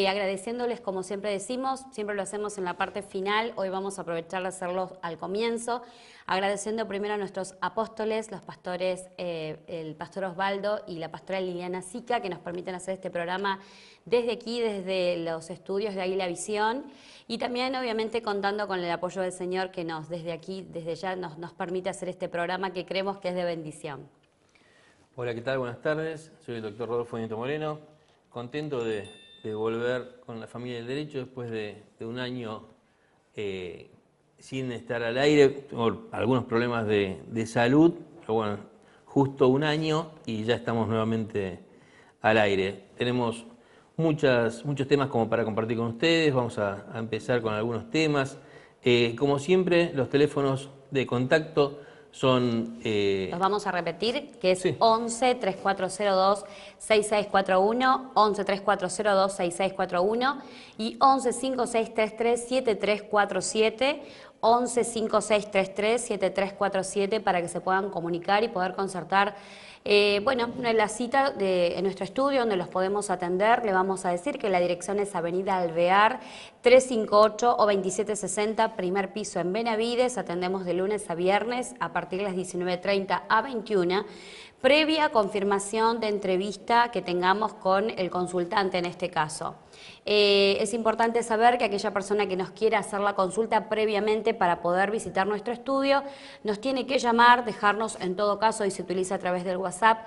agradeciéndoles, como siempre decimos, siempre lo hacemos en la parte final, hoy vamos a aprovechar de hacerlo al comienzo, agradeciendo primero a nuestros apóstoles, los pastores, el pastor Osvaldo y la pastora Liliana Sica, que nos permiten hacer este programa desde aquí, desde los estudios de Águila Visión, y también obviamente contando con el apoyo del Señor que desde aquí, desde ya nos permite hacer este programa que creemos que es de bendición. Hola, ¿qué tal? Buenas tardes. Soy el doctor Rodolfo Nieto Moreno. Contento de volver con la familia del derecho después de un año sin estar al aire. Tengo algunos problemas de salud, pero bueno, justo un año y ya estamos nuevamente al aire. Tenemos muchos temas como para compartir con ustedes. Vamos a empezar con algunos temas. Como siempre, los teléfonos de contacto son... Los vamos a repetir, que es Sí. 11 3402 6641, 11 3402 6641 y 11 5633 7347, 11 5633 7347 para que se puedan comunicar y poder concertar la cita en nuestro estudio donde los podemos atender. Le vamos a decir que la dirección es Avenida Alvear 358 o 2760, primer piso en Benavides. Atendemos de lunes a viernes a partir de las 19:30 a 21, previa confirmación de entrevista que tengamos con el consultante en este caso. Es importante saber que aquella persona que nos quiera hacer la consulta previamente para poder visitar nuestro estudio nos tiene que llamar, dejarnos en todo caso, y se utiliza a través del WhatsApp.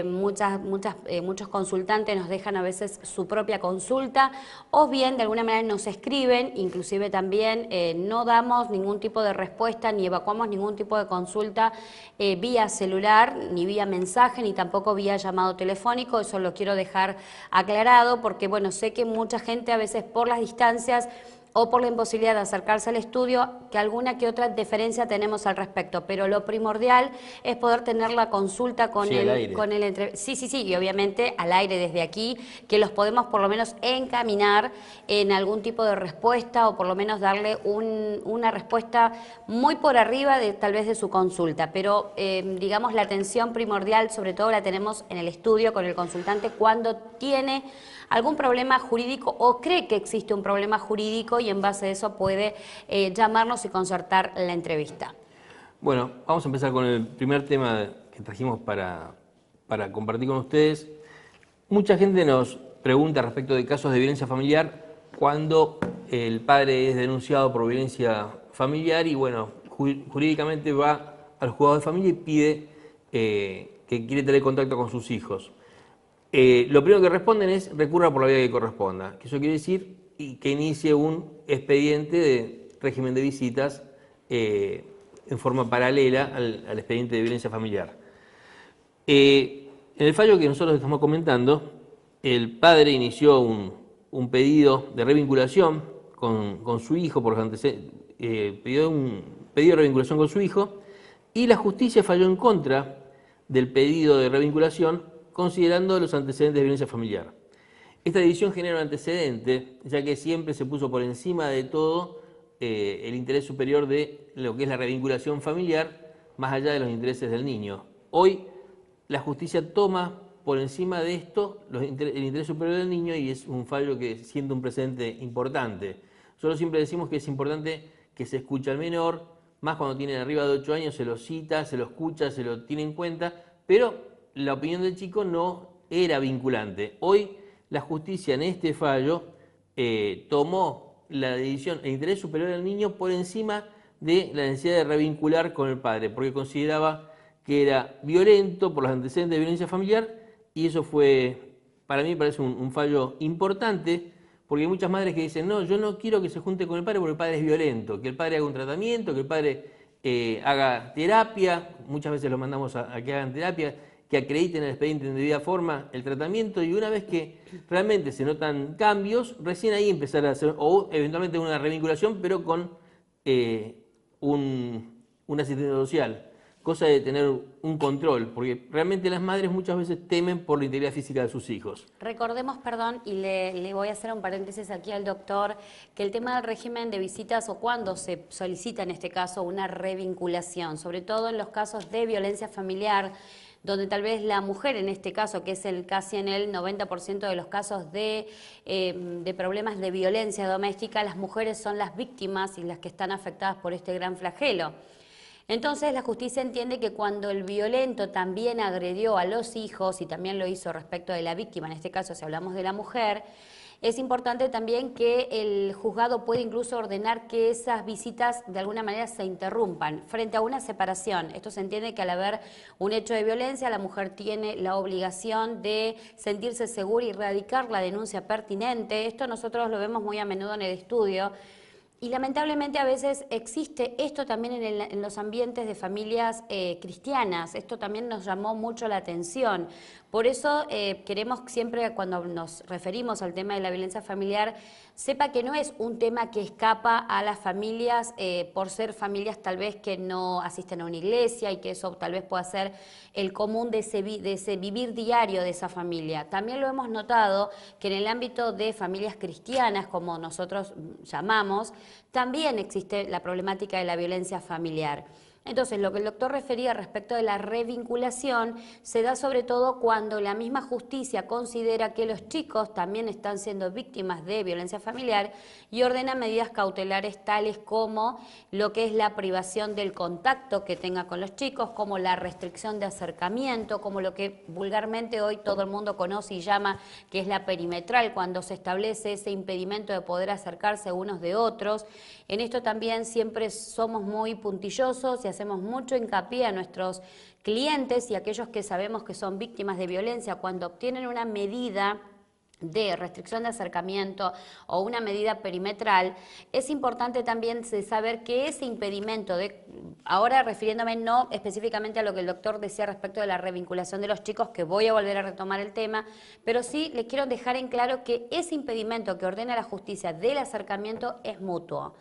Muchos consultantes nos dejan a veces su propia consulta o bien de alguna manera nos escriben, inclusive también no damos ningún tipo de respuesta ni evacuamos ningún tipo de consulta vía celular, ni vía mensaje, ni tampoco vía llamado telefónico. Eso lo quiero dejar aclarado porque bueno, sé que mucha gente a veces por las distancias o por la imposibilidad de acercarse al estudio, que alguna que otra diferencia tenemos al respecto, pero lo primordial es poder tener la consulta con Sí, al aire. Sí, y obviamente al aire desde aquí, que los podemos por lo menos encaminar en algún tipo de respuesta o por lo menos darle una respuesta muy por arriba de tal vez de su consulta, pero digamos la atención primordial sobre todo la tenemos en el estudio con el consultante cuando tiene algún problema jurídico o cree que existe un problema jurídico y en base a eso puede llamarnos y concertar la entrevista. Bueno, vamos a empezar con el primer tema que trajimos para compartir con ustedes. Mucha gente nos pregunta respecto de casos de violencia familiar cuando el padre es denunciado por violencia familiar y bueno, jurídicamente va al juzgado de familia y pide que quiere tener contacto con sus hijos. Lo primero que responden es recurra por la vía que corresponda, que eso quiere decir que inicie un expediente de régimen de visitas en forma paralela al expediente de violencia familiar. En el fallo que nosotros estamos comentando, el padre inició un pedido de revinculación con su hijo, pidió un pedido de revinculación con su hijo y la justicia falló en contra del pedido de revinculación considerando los antecedentes de violencia familiar. Esta decisión genera un antecedente, ya que siempre se puso por encima de todo el interés superior de lo que es la revinculación familiar, más allá de los intereses del niño. Hoy la justicia toma por encima de esto el interés superior del niño y es un fallo que siente un precedente importante. Nosotros siempre decimos que es importante que se escuche al menor, más cuando tienen arriba de 8 años, se lo cita, se lo escucha, se lo tiene en cuenta, pero la opinión del chico no era vinculante. Hoy la justicia en este fallo tomó la decisión, el interés superior del niño por encima de la necesidad de revincular con el padre, porque consideraba que era violento por los antecedentes de violencia familiar y eso fue, para mí parece un fallo importante, porque hay muchas madres que dicen, no, yo no quiero que se junte con el padre porque el padre es violento, que el padre haga un tratamiento, que el padre haga terapia, muchas veces los mandamos a que hagan terapia, que acrediten el expediente en debida forma el tratamiento y una vez que realmente se notan cambios, recién ahí empezar a hacer, o eventualmente una revinculación, pero con un asistente social, cosa de tener un control, porque realmente las madres muchas veces temen por la integridad física de sus hijos. Recordemos, perdón, y le voy a hacer un paréntesis aquí al doctor, que el tema del régimen de visitas o cuando se solicita en este caso una revinculación, sobre todo en los casos de violencia familiar, donde tal vez la mujer en este caso, que es casi en el 90% de los casos de problemas de violencia doméstica, las mujeres son las víctimas y las que están afectadas por este gran flagelo. Entonces la justicia entiende que cuando el violento también agredió a los hijos y también lo hizo respecto de la víctima, en este caso si hablamos de la mujer, es importante también que el juzgado puede incluso ordenar que esas visitas de alguna manera se interrumpan frente a una separación. Esto se entiende que al haber un hecho de violencia, la mujer tiene la obligación de sentirse segura y radicar la denuncia pertinente. Esto nosotros lo vemos muy a menudo en el estudio. Y lamentablemente a veces existe esto también en los ambientes de familias cristianas. Esto también nos llamó mucho la atención. Por eso queremos siempre, cuando nos referimos al tema de la violencia familiar, sepa que no es un tema que escapa a las familias por ser familias tal vez que no asisten a una iglesia y que eso tal vez pueda ser el común de ese vivir diario de esa familia. También lo hemos notado que en el ámbito de familias cristianas, como nosotros llamamos, también existe la problemática de la violencia familiar. Entonces, lo que el doctor refería respecto de la revinculación se da sobre todo cuando la misma justicia considera que los chicos también están siendo víctimas de violencia familiar y ordena medidas cautelares tales como lo que es la privación del contacto que tenga con los chicos, como la restricción de acercamiento, como lo que vulgarmente hoy todo el mundo conoce y llama que es la perimetral, cuando se establece ese impedimento de poder acercarse unos de otros. En esto también siempre somos muy puntillosos y hacemos mucho hincapié a nuestros clientes y a aquellos que sabemos que son víctimas de violencia cuando obtienen una medida de restricción de acercamiento o una medida perimetral, es importante también saber que ese impedimento, ahora refiriéndome no específicamente a lo que el doctor decía respecto de la revinculación de los chicos, que voy a volver a retomar el tema, pero sí les quiero dejar en claro que ese impedimento que ordena la justicia del acercamiento es mutuo.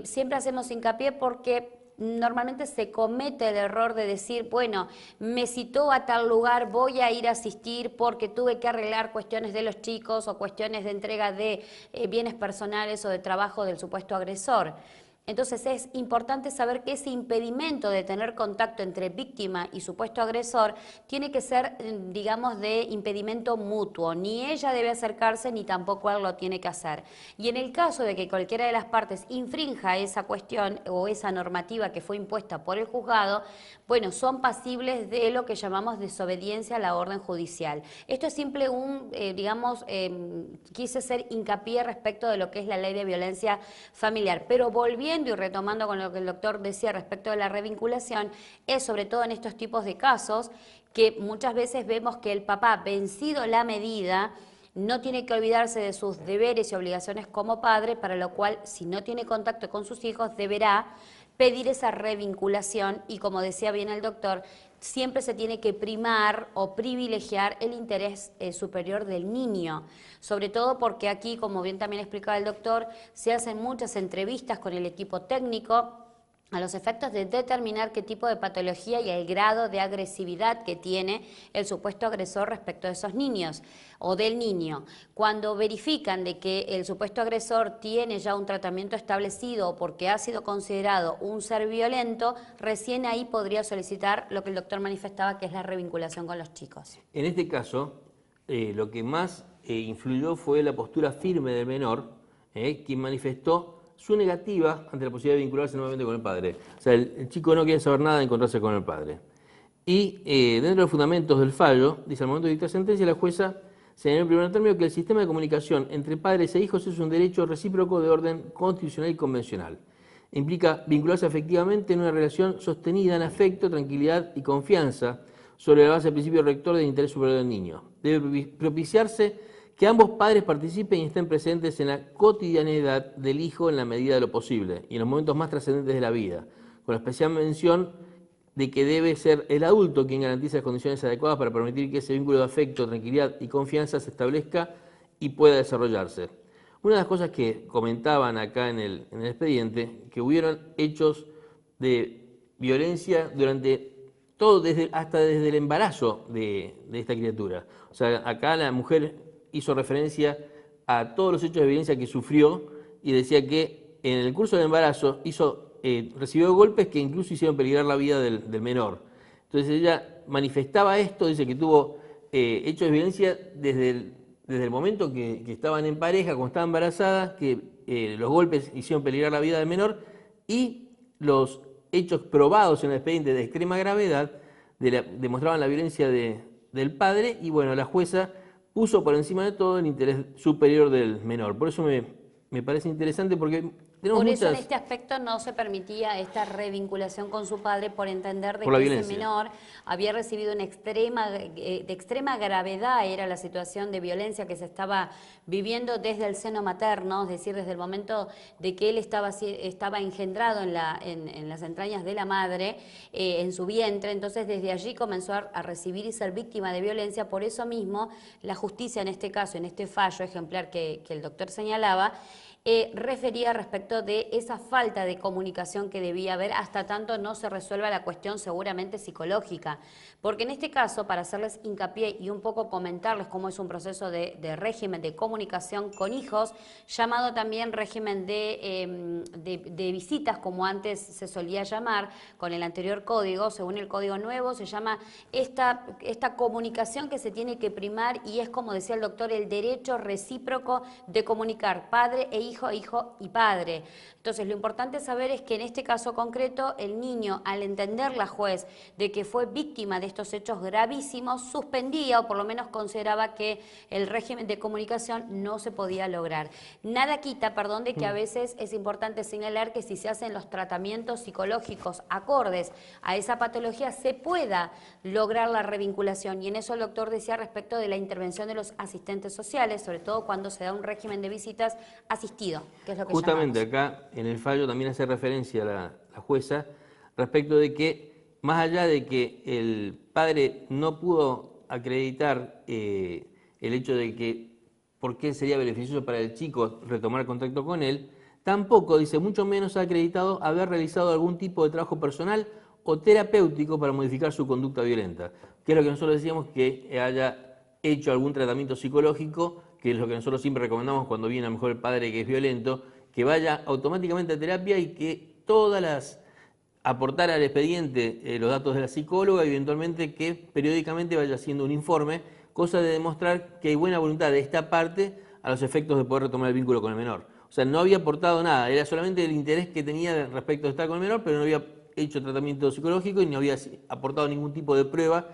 Siempre hacemos hincapié porque normalmente se comete el error de decir, bueno, me citó a tal lugar, voy a ir a asistir porque tuve que arreglar cuestiones de los chicos o cuestiones de entrega de bienes personales o de trabajo del supuesto agresor. Entonces es importante saber que ese impedimento de tener contacto entre víctima y supuesto agresor tiene que ser, digamos, de impedimento mutuo. Ni ella debe acercarse ni tampoco él lo tiene que hacer. Y en el caso de que cualquiera de las partes infrinja esa cuestión o esa normativa que fue impuesta por el juzgado, bueno, son pasibles de lo que llamamos desobediencia a la orden judicial. Esto es simple quise hacer hincapié respecto de lo que es la ley de violencia familiar, pero volviendo y retomando con lo que el doctor decía respecto de la revinculación, es sobre todo en estos tipos de casos que muchas veces vemos que el papá, vencido la medida, no tiene que olvidarse de sus deberes y obligaciones como padre, para lo cual, si no tiene contacto con sus hijos, deberá pedir esa revinculación y, como decía bien el doctor, siempre se tiene que primar o privilegiar el interés superior del niño, sobre todo porque aquí, como bien también explicaba el doctor, se hacen muchas entrevistas con el equipo técnico a los efectos de determinar qué tipo de patología y el grado de agresividad que tiene el supuesto agresor respecto de esos niños o del niño. Cuando verifican de que el supuesto agresor tiene ya un tratamiento establecido o porque ha sido considerado un ser violento, recién ahí podría solicitar lo que el doctor manifestaba, que es la revinculación con los chicos. En este caso, lo que más influyó fue la postura firme del menor, quien manifestó su negativa ante la posibilidad de vincularse nuevamente con el padre. O sea, el chico no quiere saber nada de encontrarse con el padre. Y dentro de los fundamentos del fallo, dice, al momento de dictar sentencia, la jueza señaló en primer término que el sistema de comunicación entre padres e hijos es un derecho recíproco de orden constitucional y convencional. Implica vincularse efectivamente en una relación sostenida en afecto, tranquilidad y confianza sobre la base del principio rector del interés superior del niño. Debe propiciarse que ambos padres participen y estén presentes en la cotidianeidad del hijo en la medida de lo posible y en los momentos más trascendentes de la vida, con la especial mención de que debe ser el adulto quien garantice las condiciones adecuadas para permitir que ese vínculo de afecto, tranquilidad y confianza se establezca y pueda desarrollarse. Una de las cosas que comentaban acá en el expediente, que hubieron hechos de violencia durante todo, hasta desde el embarazo de esta criatura. O sea, acá la mujer hizo referencia a todos los hechos de violencia que sufrió y decía que en el curso del embarazo recibió golpes que incluso hicieron peligrar la vida del menor. Entonces ella manifestaba esto, dice que tuvo hechos de violencia desde el momento que estaban en pareja, cuando estaba embarazada, que los golpes hicieron peligrar la vida del menor, y los hechos probados en el expediente de extrema gravedad demostraban la violencia del padre, y bueno, la jueza puso por encima de todo el interés superior del menor. Por eso me parece interesante, porque tenemos Por eso en muchas... este aspecto no se permitía esta revinculación con su padre, por entender de Por la que violencia. ese menor había recibido de extrema gravedad, era la situación de violencia que se estaba viviendo desde el seno materno, es decir, desde el momento de que él estaba engendrado en las entrañas de la madre, en su vientre. Entonces desde allí comenzó a recibir y ser víctima de violencia. Por eso mismo la justicia en este caso, en este fallo ejemplar que el doctor señalaba, refería respecto de esa falta de comunicación que debía haber hasta tanto no se resuelva la cuestión seguramente psicológica. Porque en este caso, para hacerles hincapié y un poco comentarles cómo es un proceso de régimen de comunicación con hijos, llamado también régimen de visitas, como antes se solía llamar, con el anterior código, según el código nuevo, se llama esta comunicación que se tiene que primar, y es, como decía el doctor, el derecho recíproco de comunicar padre e hijo y padre. Entonces, lo importante saber es que en este caso concreto, el niño, al entender la juez de que fue víctima de estos hechos gravísimos, suspendía, o por lo menos consideraba que el régimen de comunicación no se podía lograr. Nada quita, perdón, de que a veces es importante señalar que si se hacen los tratamientos psicológicos acordes a esa patología, se pueda lograr la revinculación. Y en eso el doctor decía respecto de la intervención de los asistentes sociales, sobre todo cuando se da un régimen de visitas asistido, que es lo que Justamente llamamos. acá en el fallo también hace referencia a la jueza respecto de que, más allá de que el padre no pudo acreditar el hecho de que por qué sería beneficioso para el chico retomar contacto con él, tampoco, dice, mucho menos ha acreditado haber realizado algún tipo de trabajo personal o terapéutico para modificar su conducta violenta, que es lo que nosotros decíamos, que haya hecho algún tratamiento psicológico, que es lo que nosotros siempre recomendamos cuando viene a lo mejor el padre que es violento, que vaya automáticamente a terapia y que aportar al expediente los datos de la psicóloga, y eventualmente que periódicamente vaya haciendo un informe, cosa de demostrar que hay buena voluntad de esta parte a los efectos de poder retomar el vínculo con el menor. O sea, no había aportado nada, era solamente el interés que tenía respecto de estar con el menor, pero no había hecho tratamiento psicológico y no había aportado ningún tipo de prueba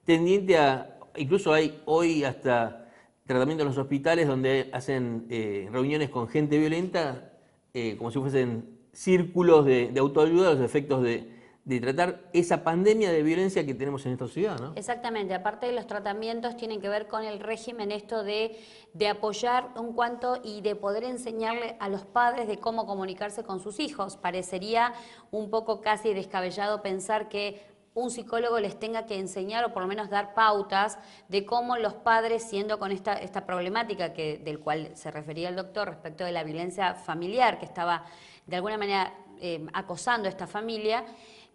tendiente a... Incluso hay hoy hasta tratamiento en los hospitales donde hacen reuniones con gente violenta, como si fuesen círculos de autoayuda, los efectos de tratar esa pandemia de violencia que tenemos en esta sociedad, ¿no? Exactamente, aparte de los tratamientos tienen que ver con el régimen esto de apoyar un cuanto y de poder enseñarle a los padres de cómo comunicarse con sus hijos. Parecería un poco casi descabellado pensar que un psicólogo les tenga que enseñar o por lo menos dar pautas de cómo los padres, siendo con esta problemática del cual se refería el doctor respecto de la violencia familiar que estaba de alguna manera acosando a esta familia,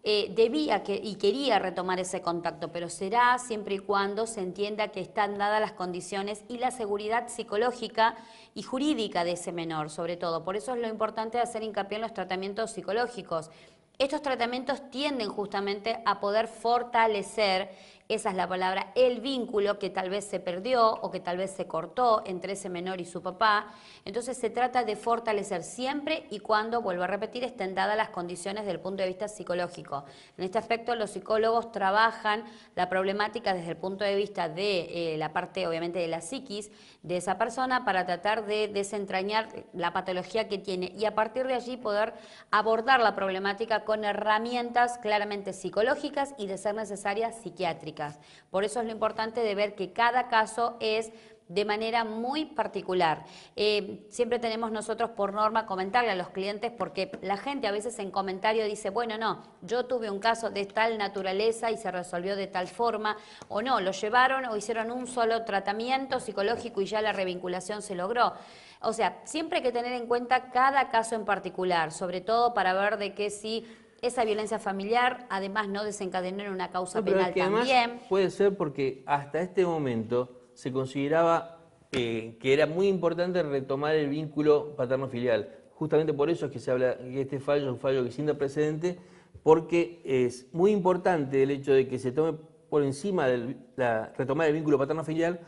debía y quería retomar ese contacto, pero será siempre y cuando se entienda que están dadas las condiciones y la seguridad psicológica y jurídica de ese menor, sobre todo. Por eso es lo importante de hacer hincapié en los tratamientos psicológicos. Estos tratamientos tienden justamente a poder fortalecer, esa es la palabra, el vínculo que tal vez se perdió o que tal vez se cortó entre ese menor y su papá. Entonces se trata de fortalecer siempre y cuando, vuelvo a repetir, estén dadas las condiciones desde el punto de vista psicológico. En este aspecto los psicólogos trabajan la problemática desde el punto de vista de la parte obviamente de la psiquis de esa persona para tratar de desentrañar la patología que tiene y a partir de allí poder abordar la problemática con herramientas claramente psicológicas y de ser necesarias psiquiátricas. Por eso es lo importante de ver que cada caso es de manera muy particular. Siempre tenemos nosotros por norma comentarle a los clientes, porque la gente a veces en comentario dice, bueno, no, yo tuve un caso de tal naturaleza y se resolvió de tal forma, o no, lo llevaron o hicieron un solo tratamiento psicológico y ya la revinculación se logró. O sea, siempre hay que tener en cuenta cada caso en particular, sobre todo para ver de que si esa violencia familiar además no desencadenó en una causa Pero penal es que además también. puede ser porque hasta este momento se consideraba que era muy importante retomar el vínculo paterno-filial. Justamente por eso es que se habla que este fallo es un fallo que sienta precedente, porque es muy importante el hecho de que se tome por encima de retomar el vínculo paterno-filial,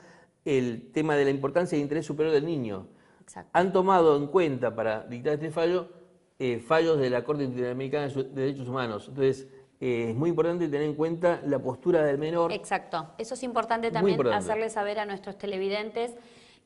el tema de la importancia del interés superior del niño. Exacto. Han tomado en cuenta para dictar este fallo fallos de la Corte Interamericana de Derechos Humanos. Entonces, es muy importante tener en cuenta la postura del menor. Exacto. Eso es importante Muy también importante. hacerle saber a nuestros televidentes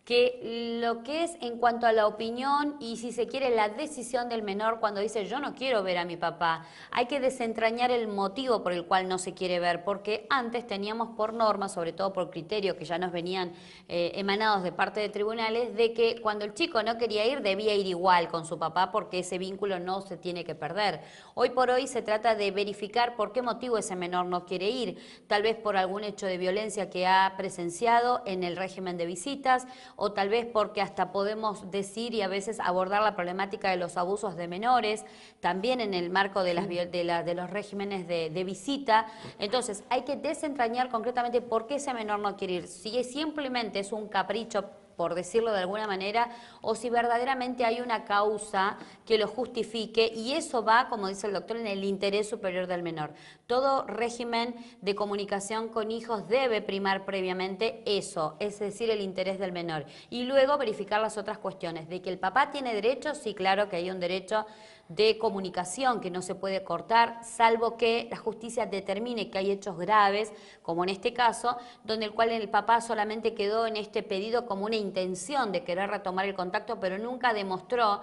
que lo que es en cuanto a la opinión y, si se quiere, la decisión del menor cuando dice yo no quiero ver a mi papá, hay que desentrañar el motivo por el cual no se quiere ver, porque antes teníamos por norma, sobre todo por criterio que ya nos venían emanados de parte de tribunales, de que cuando el chico no quería ir debía ir igual con su papá porque ese vínculo no se tiene que perder. Hoy por hoy se trata de verificar por qué motivo ese menor no quiere ir, tal vez por algún hecho de violencia que ha presenciado en el régimen de visitas, o tal vez porque hasta podemos decir y a veces abordar la problemática de los abusos de menores, también en el marco de, de los regímenes de visita. Entonces hay que desentrañar concretamente por qué ese menor no quiere ir, si simplemente es un capricho, por decirlo de alguna manera, o si verdaderamente hay una causa que lo justifique, y eso va, como dice el doctor, en el interés superior del menor. Todo régimen de comunicación con hijos debe primar previamente eso, es decir, el interés del menor, y luego verificar las otras cuestiones. De que el papá tiene derechos, sí, claro que hay un derecho de comunicación que no se puede cortar, salvo que la justicia determine que hay hechos graves, como en este caso, donde el cual el papá solamente quedó en este pedido como una intención de querer retomar el contacto, pero nunca demostró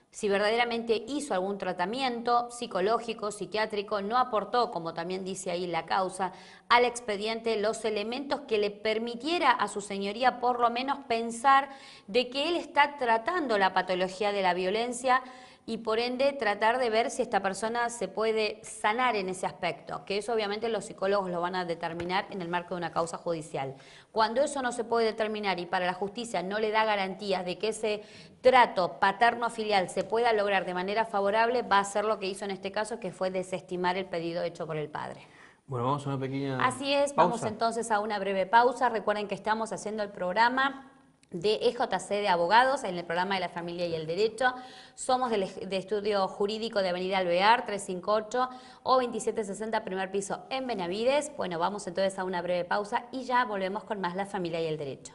si verdaderamente hizo algún tratamiento psicológico, psiquiátrico, no aportó, como también dice ahí la causa, al expediente los elementos que le permitiera a su señoría por lo menos pensar de que él está tratando la patología de la violencia, y por ende tratar de ver si esta persona se puede sanar en ese aspecto, que eso obviamente los psicólogos lo van a determinar en el marco de una causa judicial. Cuando eso no se puede determinar y para la justicia no le da garantías de que ese trato paterno-filial se pueda lograr de manera favorable, va a ser lo que hizo en este caso, que fue desestimar el pedido hecho por el padre. Bueno, vamos a una pequeña Así es, pausa. vamos entonces a una breve pausa. Recuerden que estamos haciendo el programa de EJC de Abogados, en el programa de la Familia y el Derecho. Somos de Estudio Jurídico de Avenida Alvear, 358 o 2760, primer piso en Benavides. Bueno, vamos entonces a una breve pausa y ya volvemos con más La Familia y el Derecho.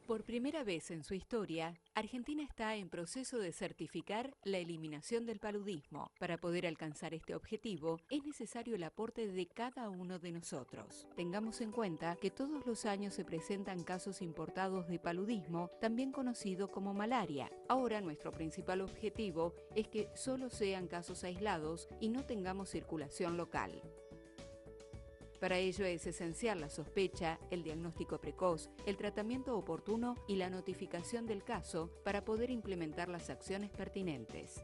Por primera vez en su historia, Argentina está en proceso de certificar la eliminación del paludismo. Para poder alcanzar este objetivo, es necesario el aporte de cada uno de nosotros. Tengamos en cuenta que todos los años se presentan casos importados de paludismo, también conocido como malaria. Ahora nuestro principal objetivo es que solo sean casos aislados y no tengamos circulación local. Para ello es esencial la sospecha, el diagnóstico precoz, el tratamiento oportuno y la notificación del caso para poder implementar las acciones pertinentes.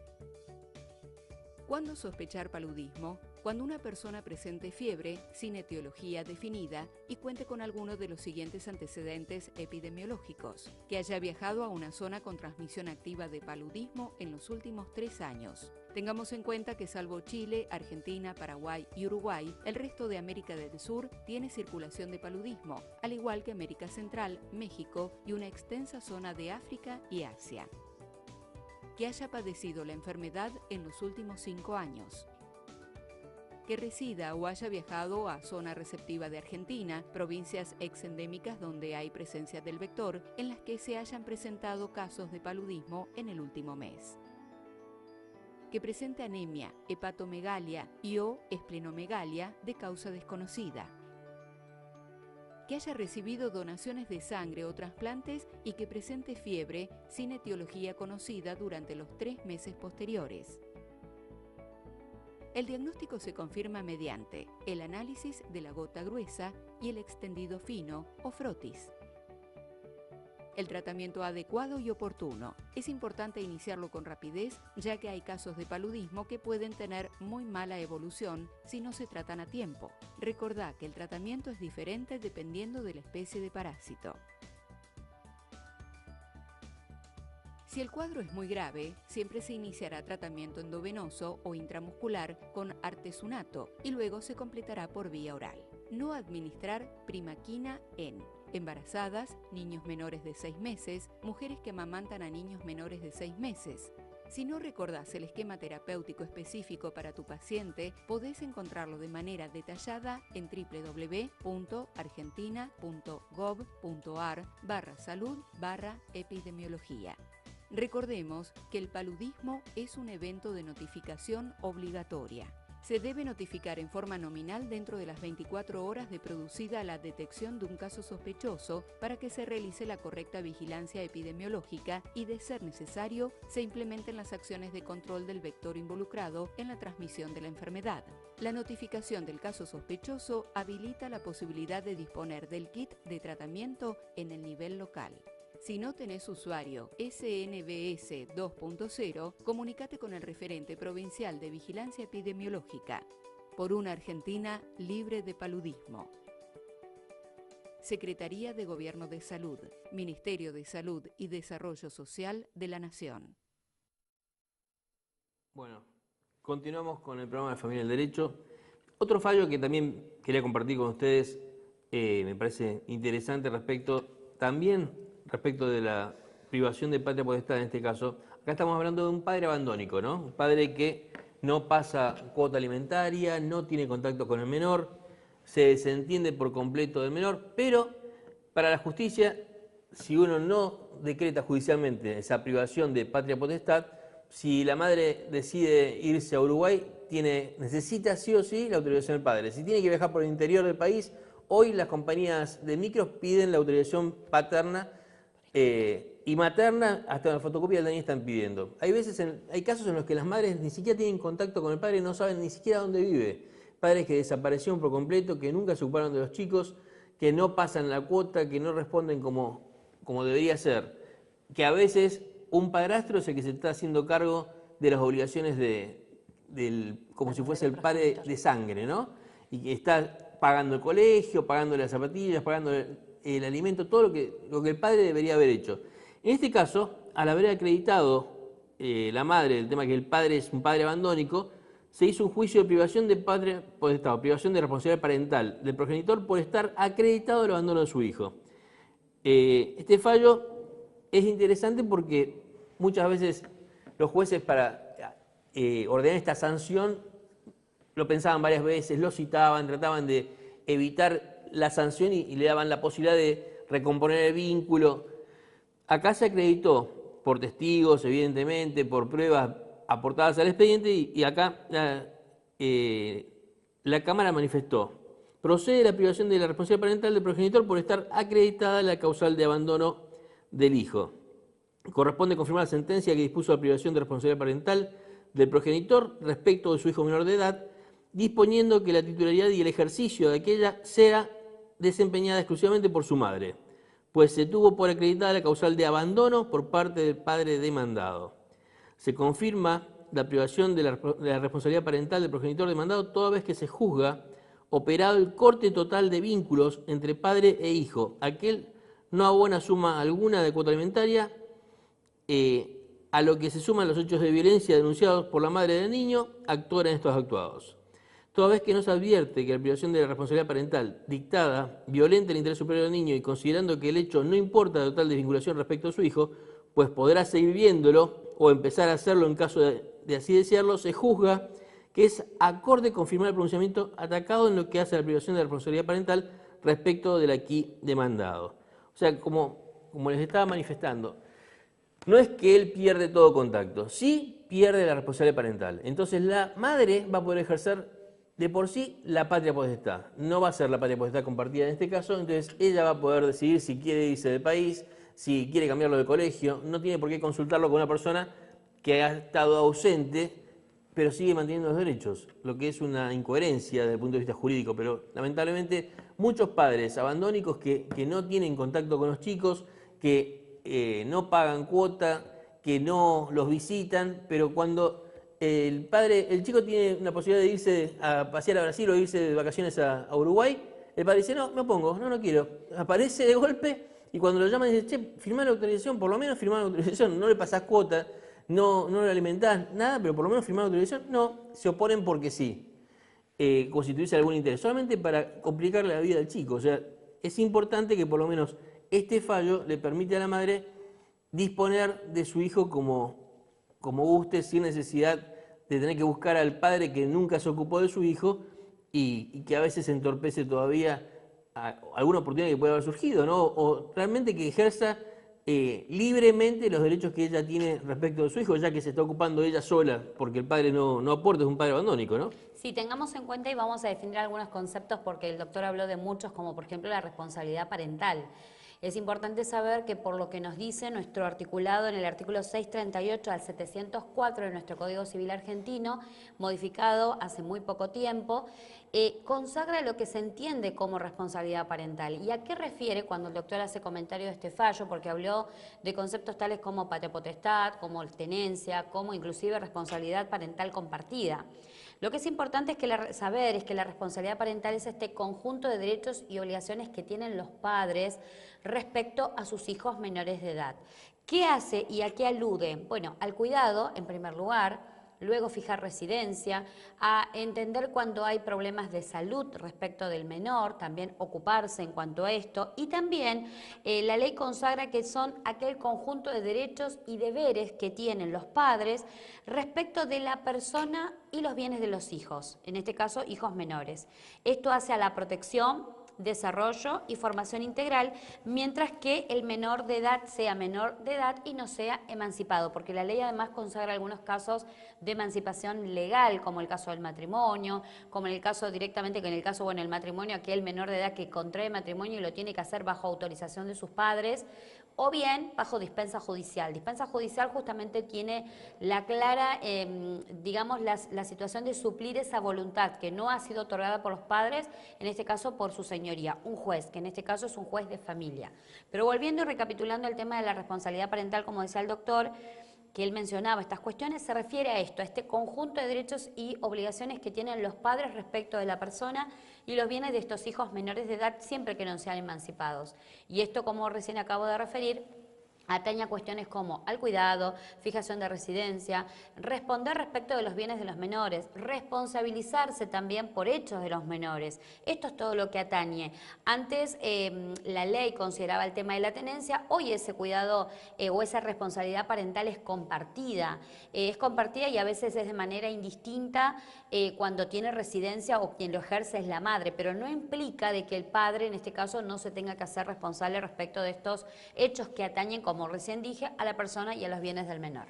¿Cuándo sospechar paludismo? Cuando una persona presente fiebre sin etiología definida y cuente con alguno de los siguientes antecedentes epidemiológicos: que haya viajado a una zona con transmisión activa de paludismo en los últimos 3 años. Tengamos en cuenta que salvo Chile, Argentina, Paraguay y Uruguay, el resto de América del Sur tiene circulación de paludismo, al igual que América Central, México y una extensa zona de África y Asia. Que haya padecido la enfermedad en los últimos 5 años. Que resida o haya viajado a zona receptiva de Argentina, provincias exendémicas donde hay presencia del vector, en las que se hayan presentado casos de paludismo en el último mes. Que presente anemia, hepatomegalia y o esplenomegalia de causa desconocida. Que haya recibido donaciones de sangre o trasplantes y que presente fiebre sin etiología conocida durante los 3 meses posteriores. El diagnóstico se confirma mediante el análisis de la gota gruesa y el extendido fino o frotis. El tratamiento adecuado y oportuno. Es importante iniciarlo con rapidez, ya que hay casos de paludismo que pueden tener muy mala evolución si no se tratan a tiempo. Recordá que el tratamiento es diferente dependiendo de la especie de parásito. Si el cuadro es muy grave, siempre se iniciará tratamiento endovenoso o intramuscular con artesunato y luego se completará por vía oral. No administrar primaquina en embarazadas, niños menores de 6 meses, mujeres que amamantan a niños menores de 6 meses, Si no recordás el esquema terapéutico específico para tu paciente, podés encontrarlo de manera detallada en www.argentina.gov.ar/salud/epidemiología. Recordemos que el paludismo es un evento de notificación obligatoria. Se debe notificar en forma nominal dentro de las 24 horas de producida la detección de un caso sospechoso para que se realice la correcta vigilancia epidemiológica y, de ser necesario, se implementen las acciones de control del vector involucrado en la transmisión de la enfermedad. La notificación del caso sospechoso habilita la posibilidad de disponer del kit de tratamiento en el nivel local. Si no tenés usuario SNVS 2.0, comunícate con el referente provincial de vigilancia epidemiológica. Por una Argentina libre de paludismo. Secretaría de Gobierno de Salud, Ministerio de Salud y Desarrollo Social de la Nación. Bueno, continuamos con el programa de Familia del Derecho. Otro fallo que también quería compartir con ustedes, me parece interesante respecto de la privación de patria potestad en este caso. Acá estamos hablando de un padre abandónico, ¿no? Un padre que no pasa cuota alimentaria, no tiene contacto con el menor, se desentiende por completo del menor, pero para la justicia, si uno no decreta judicialmente esa privación de patria potestad, si la madre decide irse a Uruguay, necesita sí o sí la autorización del padre. Si tiene que viajar por el interior del país, hoy las compañías de micros piden la autorización paterna y materna, hasta la fotocopia del DNI están pidiendo. Hay casos en los que las madres ni siquiera tienen contacto con el padre, no saben ni siquiera dónde vive. Padres que desaparecieron por completo, que nunca se ocuparon de los chicos, que no pasan la cuota, que no responden como debería ser. Que a veces un padrastro es el que se está haciendo cargo de las obligaciones como si fuese el padre de sangre, ¿no? Y que está pagando el colegio, pagando las zapatillas, pagando el alimento, todo lo que el padre debería haber hecho. En este caso, al haber acreditado la madre, el tema que el padre es un padre abandónico, se hizo un juicio de privación de patria potestad, privación de responsabilidad parental del progenitor por estar acreditado el abandono de su hijo. Este fallo es interesante porque muchas veces los jueces para ordenar esta sanción lo pensaban varias veces, lo citaban, trataban de evitar la sanción y le daban la posibilidad de recomponer el vínculo. Acá se acreditó por testigos, evidentemente, por pruebas aportadas al expediente y acá la Cámara manifestó: procede la privación de la responsabilidad parental del progenitor por estar acreditada la causal de abandono del hijo. Corresponde confirmar la sentencia que dispuso la privación de responsabilidad parental del progenitor respecto de su hijo menor de edad, disponiendo que la titularidad y el ejercicio de aquella sea desempeñada exclusivamente por su madre, pues se tuvo por acreditada la causal de abandono por parte del padre demandado. Se confirma la privación de la responsabilidad parental del progenitor demandado toda vez que se juzga operado el corte total de vínculos entre padre e hijo. Aquel no abona suma alguna de cuota alimentaria, a lo que se suman los hechos de violencia denunciados por la madre del niño, actora en estos actuados. Toda vez que no se advierte que la privación de la responsabilidad parental dictada violenta el interés superior del niño y considerando que el hecho no importa la total desvinculación respecto a su hijo, pues podrá seguir viéndolo o empezar a hacerlo en caso de así desearlo, se juzga que es acorde confirmar el pronunciamiento atacado en lo que hace a la privación de la responsabilidad parental respecto del aquí demandado. O sea, como les estaba manifestando, no es que él pierde todo contacto, sí pierde la responsabilidad parental. Entonces la madre va a poder ejercer de por sí la patria potestad. No va a ser la patria potestad compartida en este caso, entonces ella va a poder decidir si quiere irse del país, si quiere cambiarlo de colegio, no tiene por qué consultarlo con una persona que ha estado ausente, pero sigue manteniendo los derechos, lo que es una incoherencia desde el punto de vista jurídico, pero lamentablemente muchos padres abandónicos que no tienen contacto con los chicos, que no pagan cuota, que no los visitan, pero cuando el chico tiene una posibilidad de irse a pasear a Brasil o irse de vacaciones a Uruguay, el padre dice: no, me opongo, no quiero. Aparece de golpe y cuando lo llaman dice: che, firmá la autorización, por lo menos firmá la autorización, no le pasás cuota, no le alimentás nada, pero por lo menos firmá la autorización. No, se oponen porque sí, constituirse algún interés, solamente para complicarle la vida al chico. O sea, es importante que por lo menos este fallo le permite a la madre disponer de su hijo como como guste, sin necesidad de tener que buscar al padre que nunca se ocupó de su hijo y que a veces entorpece todavía alguna oportunidad que puede haber surgido, ¿no? O realmente que ejerza libremente los derechos que ella tiene respecto de su hijo, ya que se está ocupando ella sola, porque el padre no aporta, es un padre abandónico, ¿no? Sí, tengamos en cuenta y vamos a definir algunos conceptos porque el doctor habló de muchos, como por ejemplo la responsabilidad parental. Es importante saber que por lo que nos dice nuestro articulado en el artículo 638 al 704 de nuestro Código Civil argentino, modificado hace muy poco tiempo, consagra lo que se entiende como responsabilidad parental. ¿Y a qué refiere cuando el doctor hace comentario de este fallo? Porque habló de conceptos tales como patria potestad, como tenencia, como inclusive responsabilidad parental compartida. Lo que es importante saber es que la responsabilidad parental es este conjunto de derechos y obligaciones que tienen los padres respecto a sus hijos menores de edad. ¿Qué hace y a qué alude? Bueno, al cuidado, en primer lugar, luego fijar residencia, a entender cuando hay problemas de salud respecto del menor, también ocuparse en cuanto a esto, y también la ley consagra que son aquel conjunto de derechos y deberes que tienen los padres respecto de la persona y los bienes de los hijos, en este caso hijos menores. Esto hace a la protección, desarrollo y formación integral, mientras que el menor de edad sea menor de edad y no sea emancipado, porque la ley además consagra algunos casos de emancipación legal, como el caso del matrimonio, como en el caso directamente, que en el caso, bueno, el matrimonio, aquel menor de edad que contrae matrimonio y lo tiene que hacer bajo autorización de sus padres, o bien bajo dispensa judicial. Dispensa judicial justamente tiene la clara, digamos, la situación de suplir esa voluntad que no ha sido otorgada por los padres, en este caso por su señoría, un juez, que en este caso es un juez de familia. Pero volviendo y recapitulando el tema de la responsabilidad parental, como decía el doctor, que él mencionaba estas cuestiones, se refiere a esto, a este conjunto de derechos y obligaciones que tienen los padres respecto de la persona y los bienes de estos hijos menores de edad siempre que no sean emancipados. Y esto, como recién acabo de referir, atañe a cuestiones como al cuidado, fijación de residencia, responder respecto de los bienes de los menores, responsabilizarse también por hechos de los menores. Esto es todo lo que atañe. Antes la ley consideraba el tema de la tenencia, hoy ese cuidado o esa responsabilidad parental es compartida y a veces es de manera indistinta cuando tiene residencia o quien lo ejerce es la madre, pero no implica de que el padre en este caso no se tenga que hacer responsable respecto de estos hechos que atañen, como recién dije, a la persona y a los bienes del menor.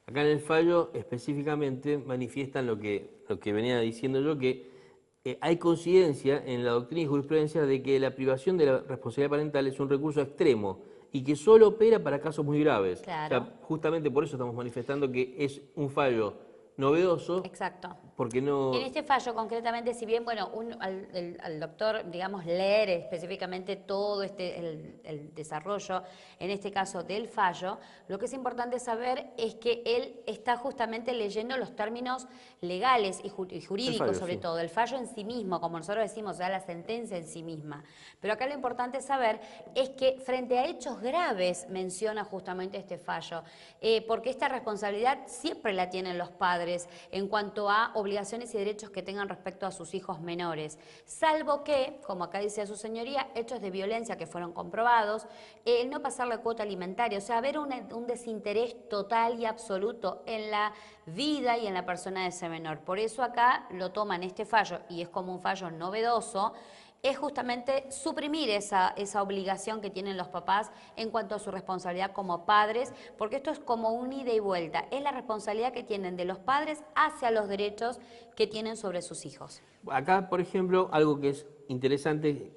Acá en el fallo específicamente manifiestan lo que venía diciendo yo, que hay coincidencia en la doctrina y jurisprudencia de que la privación de la responsabilidad parental es un recurso extremo y que solo opera para casos muy graves. Claro. O sea, justamente por eso estamos manifestando que es un fallo novedoso. Exacto. Porque no... En este fallo concretamente, si bien, bueno, al doctor, digamos, leer específicamente todo el desarrollo, en este caso del fallo, lo que es importante saber es que él está justamente leyendo los términos legales y jurídicos, fallo, sobre sí. todo, el fallo en sí mismo, como nosotros decimos, o sea, la sentencia en sí misma. Pero acá lo importante saber es que frente a hechos graves menciona justamente este fallo, porque esta responsabilidad siempre la tienen los padres en cuanto a obligaciones y derechos que tengan respecto a sus hijos menores, salvo que, como acá dice su señoría, hechos de violencia que fueron comprobados, el no pasar la cuota alimentaria, o sea, haber un desinterés total y absoluto en la vida y en la persona de ese menor. Por eso acá lo toman este fallo, y es como un fallo novedoso, es justamente suprimir esa obligación que tienen los papás en cuanto a su responsabilidad como padres, porque esto es como un ida y vuelta, es la responsabilidad que tienen de los padres hacia los derechos que tienen sobre sus hijos. Acá, por ejemplo, algo que es interesante,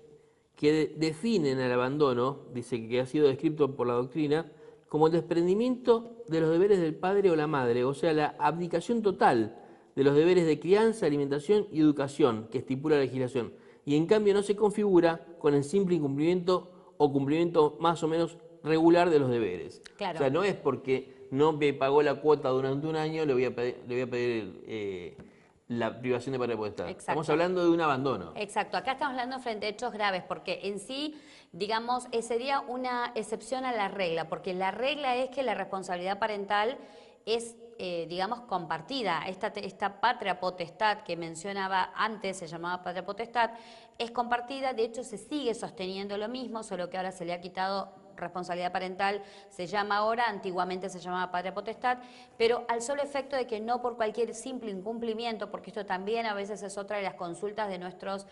que definen el abandono, dice que ha sido descrito por la doctrina, como el desprendimiento de los deberes del padre o la madre, o sea, la abdicación total de los deberes de crianza, alimentación y educación que estipula la legislación. Y en cambio no se configura con el simple incumplimiento o cumplimiento más o menos regular de los deberes. Claro. O sea, no es porque no me pagó la cuota durante un año, le voy a pedir la privación de patria potestad. Exacto. Estamos hablando de un abandono. Exacto, acá estamos hablando frente a hechos graves, porque en sí, digamos, sería una excepción a la regla, porque la regla es que la responsabilidad parental es, digamos, compartida. Esta patria potestad que mencionaba antes, se llamaba patria potestad, es compartida, de hecho se sigue sosteniendo lo mismo, solo que ahora se le ha quitado responsabilidad parental se llama ahora, antiguamente se llamaba patria potestad, pero al solo efecto de que no por cualquier simple incumplimiento, porque esto también a veces es otra de las consultas de nuestros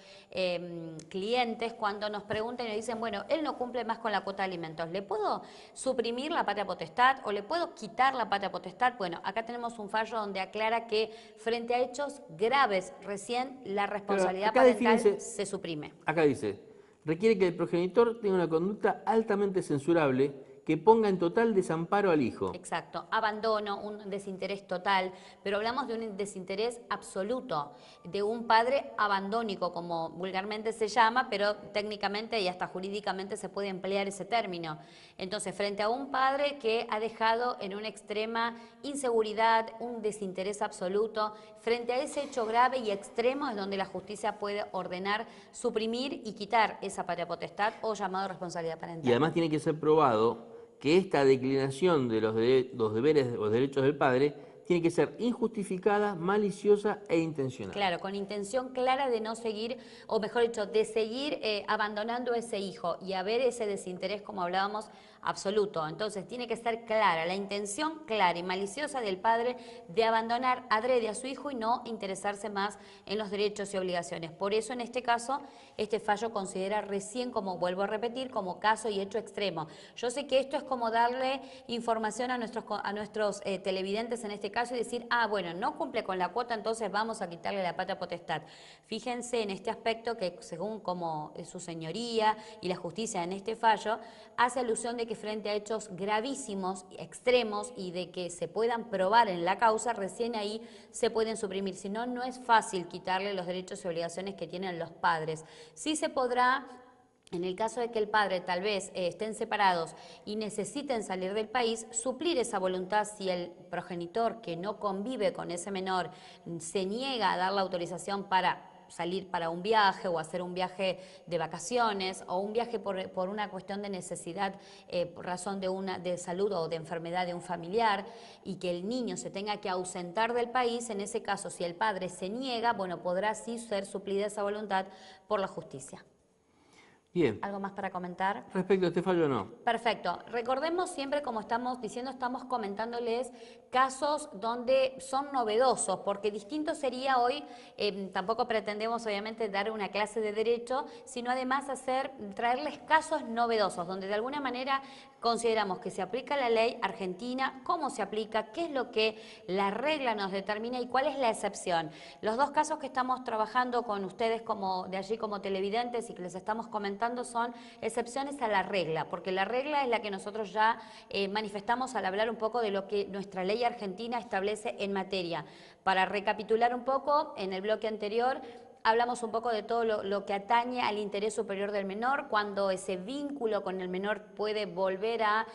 clientes cuando nos preguntan y nos dicen, bueno, él no cumple más con la cuota de alimentos, ¿le puedo suprimir la patria potestad o le puedo quitar la patria potestad? Bueno, acá tenemos un fallo donde aclara que frente a hechos graves, recién la responsabilidad parental se suprime. Acá dice, requiere que el progenitor tenga una conducta altamente censurable que ponga en total desamparo al hijo. Exacto, abandono, un desinterés total, pero hablamos de un desinterés absoluto, de un padre abandónico, como vulgarmente se llama, pero técnicamente y hasta jurídicamente se puede emplear ese término. Entonces, frente a un padre que ha dejado en una extrema inseguridad, un desinterés absoluto, frente a ese hecho grave y extremo es donde la justicia puede ordenar suprimir y quitar esa patria potestad o llamado responsabilidad parental. Y además tiene que ser probado que esta declinación de los deberes o derechos del padre tiene que ser injustificada, maliciosa e intencional. Claro, con intención clara de no seguir, o mejor dicho, de seguir abandonando a ese hijo y haber ese desinterés, como hablábamos, absoluto. Entonces tiene que ser clara, la intención clara y maliciosa del padre de abandonar adrede a su hijo y no interesarse más en los derechos y obligaciones. Por eso en este caso, este fallo considera recién, como vuelvo a repetir, como caso y hecho extremo. Yo sé que esto es como darle información a nuestros televidentes en este caso y decir, ah, bueno, no cumple con la cuota, entonces vamos a quitarle la patria potestad. Fíjense en este aspecto que según como su señoría y la justicia en este fallo, hace alusión de que frente a hechos gravísimos, extremos y de que se puedan probar en la causa, recién ahí se pueden suprimir. Si no, no es fácil quitarle los derechos y obligaciones que tienen los padres. Sí se podrá, en el caso de que el padre tal vez estén separados y necesiten salir del país, suplir esa voluntad si el progenitor que no convive con ese menor se niega a dar la autorización para salir para un viaje o hacer un viaje de vacaciones o un viaje por una cuestión de necesidad, por razón de salud o de enfermedad de un familiar y que el niño se tenga que ausentar del país, en ese caso si el padre se niega, bueno, podrá sí ser suplida esa voluntad por la justicia. Bien. ¿Algo más para comentar? Respecto a este fallo, no. Perfecto. Recordemos siempre, como estamos diciendo, estamos comentándoles casos donde son novedosos, porque distinto sería hoy, tampoco pretendemos obviamente dar una clase de derecho, sino además traerles casos novedosos, donde de alguna manera consideramos que se aplica la ley argentina, cómo se aplica, qué es lo que la regla nos determina y cuál es la excepción. Los dos casos que estamos trabajando con ustedes de allí como televidentes y que les estamos comentando son excepciones a la regla, porque la regla es la que nosotros ya manifestamos al hablar un poco de lo que nuestra ley argentina establece en materia. Para recapitular un poco, en el bloque anterior hablamos un poco de todo lo que atañe al interés superior del menor, cuando ese vínculo con el menor puede volver a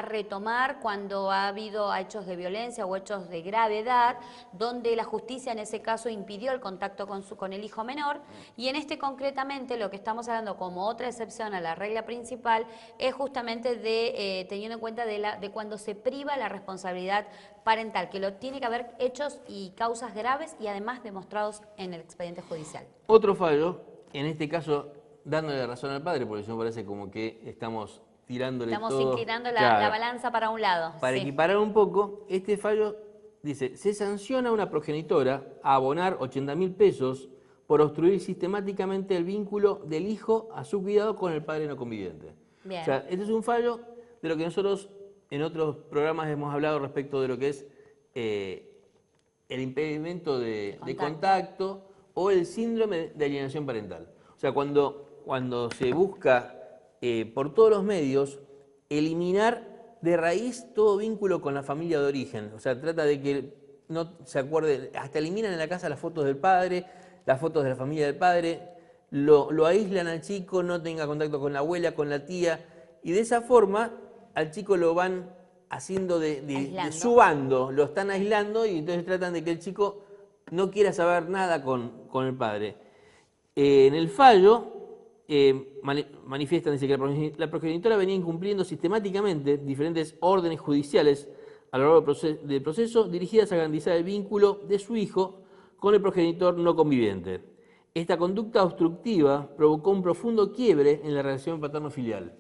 retomar, cuando ha habido hechos de violencia o hechos de gravedad, donde la justicia en ese caso impidió el contacto con el hijo menor, y en este concretamente lo que estamos hablando como otra excepción a la regla principal es justamente teniendo en cuenta de cuando se priva la responsabilidad parental, que lo tiene que haber hechos y causas graves y además demostrados en el expediente judicial. Otro fallo, en este caso dándole razón al padre, porque eso parece como que estamos tirándole Estamos todo, inclinando claro, la balanza para un lado. Para equiparar un poco, este fallo dice, se sanciona a una progenitora a abonar 80.000 pesos por obstruir sistemáticamente el vínculo del hijo a su cuidado con el padre no conviviente. Bien. O sea, este es un fallo de lo que nosotros en otros programas hemos hablado respecto de lo que es el impedimento de contacto o el síndrome de alienación parental. O sea, cuando se busca por todos los medios eliminar de raíz todo vínculo con la familia de origen. O sea, trata de que no se acuerde, hasta eliminan en la casa las fotos del padre, las fotos de la familia del padre, lo aíslan al chico, no tenga contacto con la abuela, con la tía, y de esa forma al chico lo van haciendo de su bando, lo están aislando y entonces tratan de que el chico no quiera saber nada con el padre. En el fallo manifiestan, dice que la progenitora venía incumpliendo sistemáticamente diferentes órdenes judiciales a lo largo del proceso dirigidas a garantizar el vínculo de su hijo con el progenitor no conviviente. Esta conducta obstructiva provocó un profundo quiebre en la relación paterno-filial.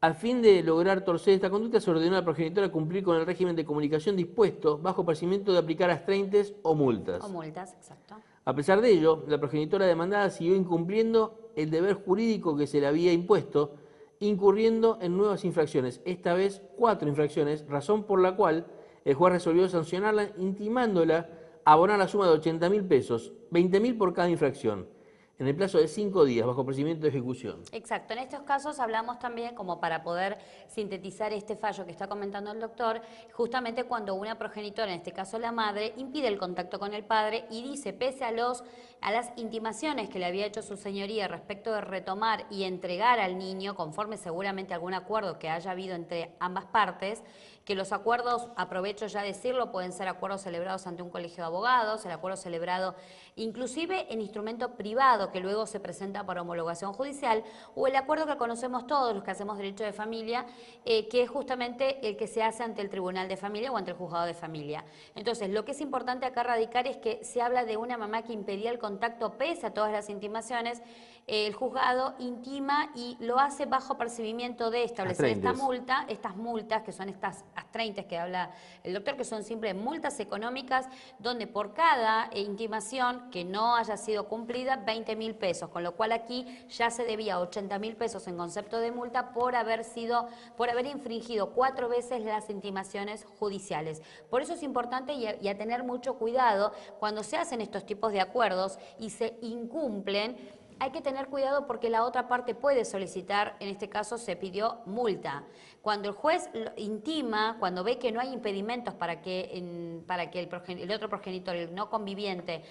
A fin de lograr torcer esta conducta, se ordenó a la progenitora cumplir con el régimen de comunicación dispuesto bajo procedimiento de aplicar astreintes o multas. O multas, exacto. A pesar de ello, la progenitora demandada siguió incumpliendo el deber jurídico que se le había impuesto, incurriendo en nuevas infracciones, esta vez 4 infracciones, razón por la cual el juez resolvió sancionarla intimándola a abonar la suma de 80.000 pesos, 20.000 por cada infracción, en el plazo de 5 días, bajo procedimiento de ejecución. Exacto. En estos casos hablamos también, como para poder sintetizar este fallo que está comentando el doctor, justamente cuando una progenitora, en este caso la madre, impide el contacto con el padre y dice, pese a las intimaciones que le había hecho su señoría respecto de retomar y entregar al niño, conforme seguramente a algún acuerdo que haya habido entre ambas partes, que los acuerdos, aprovecho ya decirlo, pueden ser acuerdos celebrados ante un colegio de abogados, el acuerdo celebrado inclusive en instrumento privado que luego se presenta para homologación judicial, o el acuerdo que conocemos todos los que hacemos derecho de familia, que es justamente el que se hace ante el Tribunal de Familia o ante el Juzgado de Familia. Entonces, lo que es importante acá radicar es que se habla de una mamá que impedía el contacto pese a todas las intimaciones. El juzgado intima y lo hace bajo percibimiento de establecer estas multas, que son estas astreintes que habla el doctor, que son simples multas económicas, donde por cada intimación que no haya sido cumplida, 20.000 pesos, con lo cual aquí ya se debía 80.000 pesos en concepto de multa por haber infringido 4 veces las intimaciones judiciales. Por eso es importante y a tener mucho cuidado cuando se hacen estos tipos de acuerdos y se incumplen. Hay que tener cuidado porque la otra parte puede solicitar, en este caso se pidió multa. Cuando el juez intima, cuando ve que no hay impedimentos para que el otro progenitor, el no conviviente,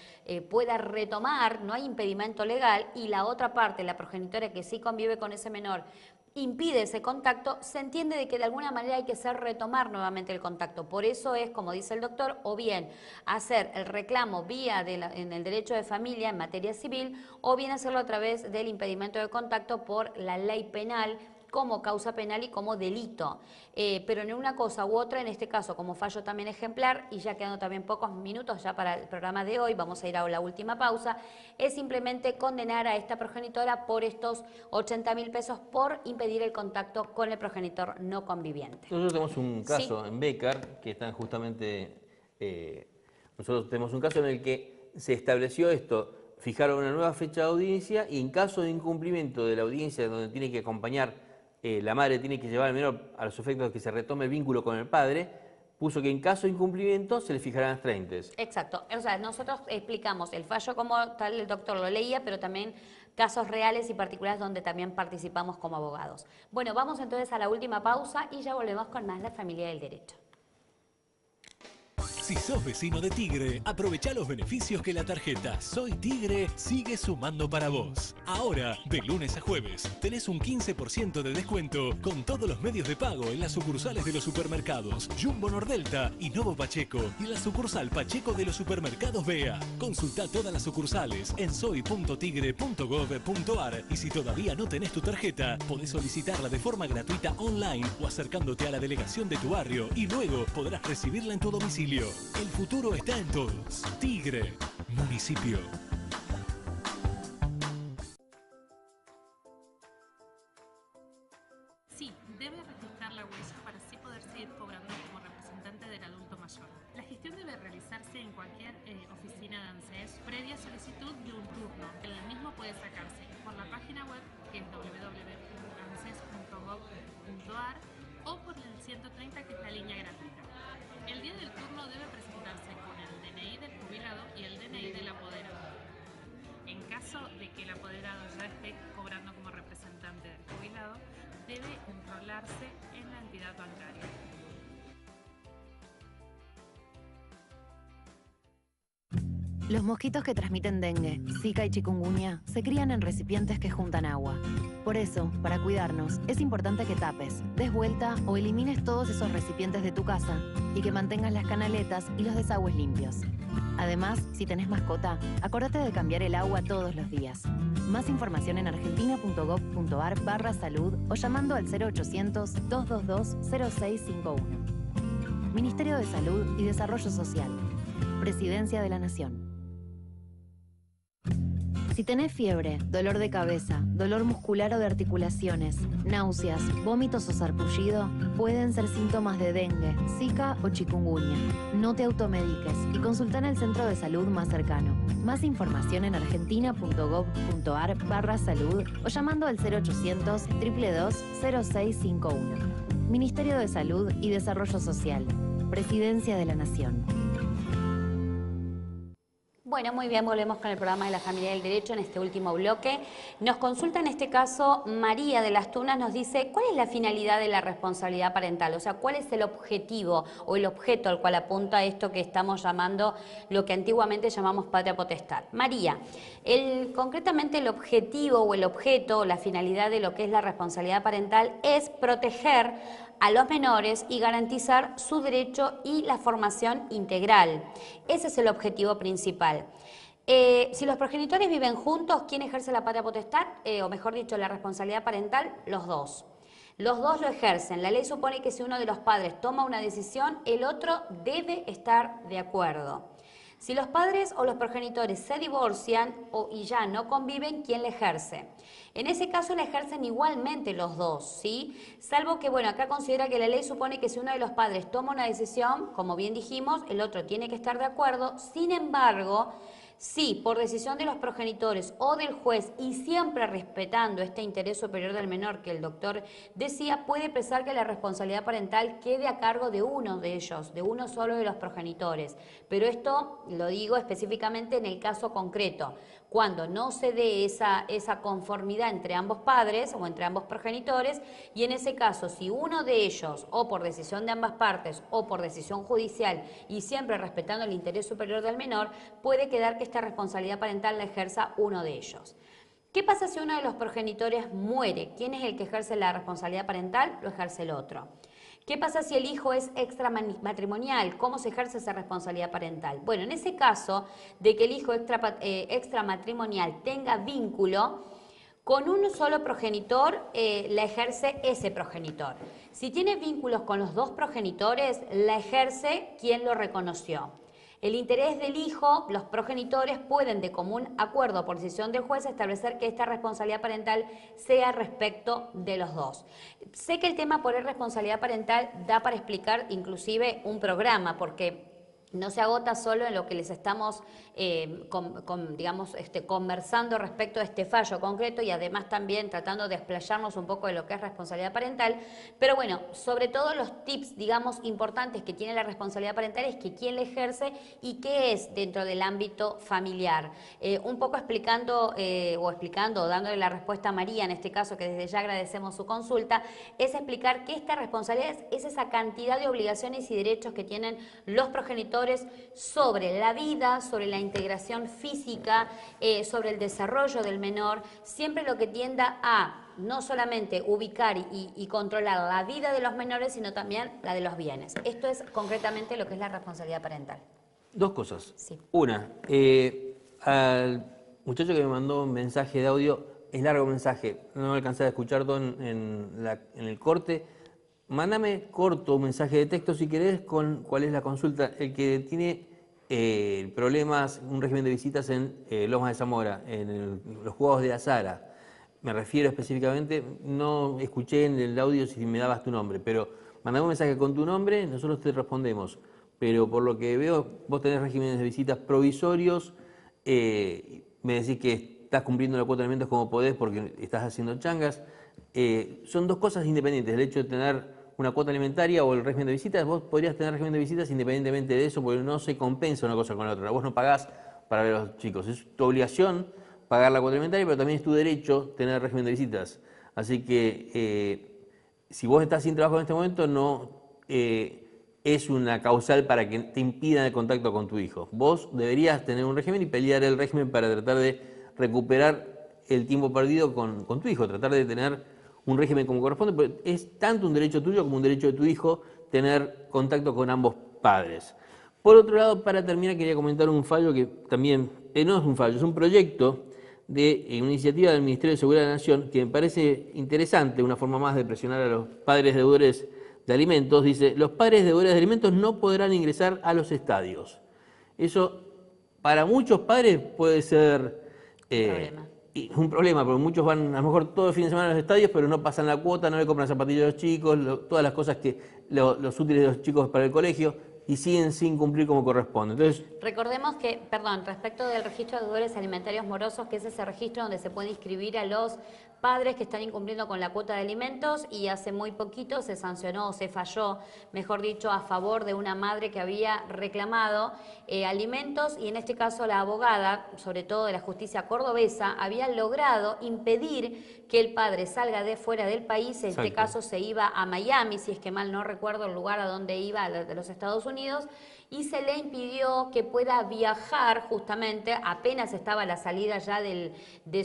pueda retomar, no hay impedimento legal, y la otra parte, la progenitora que sí convive con ese menor, impide ese contacto, se entiende de que de alguna manera hay que retomar nuevamente el contacto. Por eso es, como dice el doctor, o bien hacer el reclamo en el derecho de familia en materia civil, o bien hacerlo a través del impedimento de contacto por la ley penal, como causa penal y como delito. Pero en una cosa u otra, en este caso como fallo también ejemplar, y ya quedando también pocos minutos ya para el programa de hoy, vamos a ir a la última pausa, es simplemente condenar a esta progenitora por estos 80.000 pesos por impedir el contacto con el progenitor no conviviente. Nosotros tenemos un caso en Bécar, que están justamente, nosotros tenemos un caso en el que se estableció esto, fijaron una nueva fecha de audiencia y en caso de incumplimiento de la audiencia donde tiene que acompañar, la madre tiene que llevar al menor a los efectos de que se retome el vínculo con el padre, puso que en caso de incumplimiento se le fijarán astreintes. Exacto. O sea, nosotros explicamos el fallo como tal, el doctor lo leía, pero también casos reales y particulares donde también participamos como abogados. Bueno, vamos entonces a la última pausa y ya volvemos con más La Familia del Derecho. Si sos vecino de Tigre, aprovecha los beneficios que la tarjeta Soy Tigre sigue sumando para vos. Ahora, de lunes a jueves, tenés un 15% de descuento con todos los medios de pago en las sucursales de los supermercados Jumbo Nordelta y Novo Pacheco y la sucursal Pacheco de los supermercados BEA. Consulta todas las sucursales en soy.tigre.gov.ar y si todavía no tenés tu tarjeta, podés solicitarla de forma gratuita online o acercándote a la delegación de tu barrio y luego podrás recibirla en tu domicilio. El futuro está en todos. Tigre, municipio. Sí, debe registrar la huella para así poder seguir cobrando como representante del adulto mayor. La gestión debe realizarse en cualquier oficina de ANSES previa solicitud de un turno. El mismo puede sacarse por la página web, que es www.anses.gov.ar, o por el 130, que es la línea gratuita. El día del turno debe presentarse con el DNI del jubilado y el DNI del apoderado. En caso de que el apoderado ya esté cobrando como representante del jubilado, debe enrolarse en la entidad bancaria. Los mosquitos que transmiten dengue, zika y chikungunya se crían en recipientes que juntan agua. Por eso, para cuidarnos, es importante que tapes, des vuelta o elimines todos esos recipientes de tu casa y que mantengas las canaletas y los desagües limpios. Además, si tenés mascota, acordate de cambiar el agua todos los días. Más información en argentina.gov.ar/salud o llamando al 0800-222-0651. Ministerio de Salud y Desarrollo Social. Presidencia de la Nación. Si tenés fiebre, dolor de cabeza, dolor muscular o de articulaciones, náuseas, vómitos o sarpullido, pueden ser síntomas de dengue, zika o chikungunya. No te automediques y consulta en el centro de salud más cercano. Más información en argentina.gov.ar/salud o llamando al 0800 222 0651. Ministerio de Salud y Desarrollo Social. Presidencia de la Nación. Bueno, muy bien, volvemos con el programa de la Familia del Derecho en este último bloque. Nos consulta en este caso María de las Tunas, nos dice, ¿cuál es la finalidad de la responsabilidad parental? O sea, ¿cuál es el objetivo o el objeto al cual apunta esto que estamos llamando, lo que antiguamente llamamos patria potestad? María, concretamente el objetivo o el objeto, la finalidad de lo que es la responsabilidad parental es proteger a los menores y garantizar su derecho y la formación integral. Ese es el objetivo principal. Si los progenitores viven juntos, ¿quién ejerce la patria potestad? O mejor dicho, la responsabilidad parental, los dos. Los dos lo ejercen. La ley supone que si uno de los padres toma una decisión, el otro debe estar de acuerdo. Si los padres o los progenitores se divorcian y ya no conviven, ¿quién la ejerce? En ese caso la ejercen igualmente los dos, ¿sí? Salvo que, bueno, acá considera que la ley supone que si uno de los padres toma una decisión, como bien dijimos, el otro tiene que estar de acuerdo. Sin embargo, si por decisión de los progenitores o del juez y siempre respetando este interés superior del menor que el doctor decía, puede pesar que la responsabilidad parental quede a cargo de uno de ellos, de uno solo de los progenitores. Pero esto lo digo específicamente en el caso concreto, cuando no se dé esa conformidad entre ambos padres o entre ambos progenitores, y en ese caso, si uno de ellos, o por decisión de ambas partes, o por decisión judicial, y siempre respetando el interés superior del menor, puede quedar que esta responsabilidad parental la ejerza uno de ellos. ¿Qué pasa si uno de los progenitores muere? ¿Quién es el que ejerce la responsabilidad parental? Lo ejerce el otro. ¿Qué pasa si el hijo es extramatrimonial? ¿Cómo se ejerce esa responsabilidad parental? Bueno, en ese caso de que el hijo extramatrimonial tenga vínculo, con un solo progenitor la ejerce ese progenitor. Si tiene vínculos con los dos progenitores, la ejerce quien lo reconoció. El interés del hijo, los progenitores pueden de común acuerdo por decisión del juez establecer que esta responsabilidad parental sea respecto de los dos. Sé que el tema por responsabilidad parental da para explicar inclusive un programa, porque no se agota solo en lo que les estamos conversando respecto a este fallo concreto y además también tratando de explayarnos un poco de lo que es responsabilidad parental, pero bueno, sobre todo los tips, digamos, importantes que tiene la responsabilidad parental es que quién la ejerce y qué es dentro del ámbito familiar. Un poco explicando o dándole la respuesta a María, en este caso, que desde ya agradecemos su consulta, es explicar que esta responsabilidad es esa cantidad de obligaciones y derechos que tienen los progenitores sobre la vida, sobre la integración física, sobre el desarrollo del menor, siempre lo que tienda a no solamente ubicar y controlar la vida de los menores, sino también la de los bienes. Esto es concretamente lo que es la responsabilidad parental. Dos cosas. Sí. Una, al muchacho que me mandó un mensaje de audio, es largo mensaje, no alcancé a escuchar todo en el corte. Mándame corto un mensaje de texto si querés con cuál es la consulta. El que tiene problemas, un régimen de visitas en Lomas de Zamora, en los Juegos de Azara. Me refiero específicamente, no escuché en el audio si me dabas tu nombre, pero mandame un mensaje con tu nombre, nosotros te respondemos. Pero por lo que veo, vos tenés regímenes de visitas provisorios, me decís que estás cumpliendo la cuota de alimentos como podés porque estás haciendo changas. Son dos cosas independientes, el hecho de tener una cuota alimentaria o el régimen de visitas. Vos podrías tener régimen de visitas independientemente de eso, porque no se compensa una cosa con la otra. Vos no pagás para ver a los chicos, es tu obligación pagar la cuota alimentaria, pero también es tu derecho tener régimen de visitas. Así que si vos estás sin trabajo en este momento, no es una causal para que te impidan el contacto con tu hijo. Vos deberías tener un régimen y pelear el régimen para tratar de recuperar el tiempo perdido con tu hijo, tratar de tener un régimen como corresponde, porque es tanto un derecho tuyo como un derecho de tu hijo tener contacto con ambos padres. Por otro lado, para terminar, quería comentar un fallo que también, no es un fallo, es un proyecto de una iniciativa del Ministerio de Seguridad de la Nación que me parece interesante, una forma más de presionar a los padres deudores de alimentos. Dice, los padres deudores de alimentos no podrán ingresar a los estadios. Eso, para muchos padres puede ser Problema. Y un problema, porque muchos van a lo mejor todo el fin de semana a los estadios, pero no pasan la cuota, no le compran zapatillas a los chicos, todas las cosas que los útiles de los chicos para el colegio, y siguen sin cumplir como corresponde. Entonces, recordemos que, perdón, respecto del registro de deudores alimentarios morosos, que es ese registro donde se puede inscribir a los padres que están incumpliendo con la cuota de alimentos, y hace muy poquito se sancionó o se falló, mejor dicho, a favor de una madre que había reclamado alimentos, y en este caso la abogada, sobre todo de la justicia cordobesa, había logrado impedir que el padre salga de fuera del país. En este caso se iba a Miami, si es que mal no recuerdo el lugar a donde iba, de los Estados Unidos, y se le impidió que pueda viajar justamente, apenas estaba la salida ya de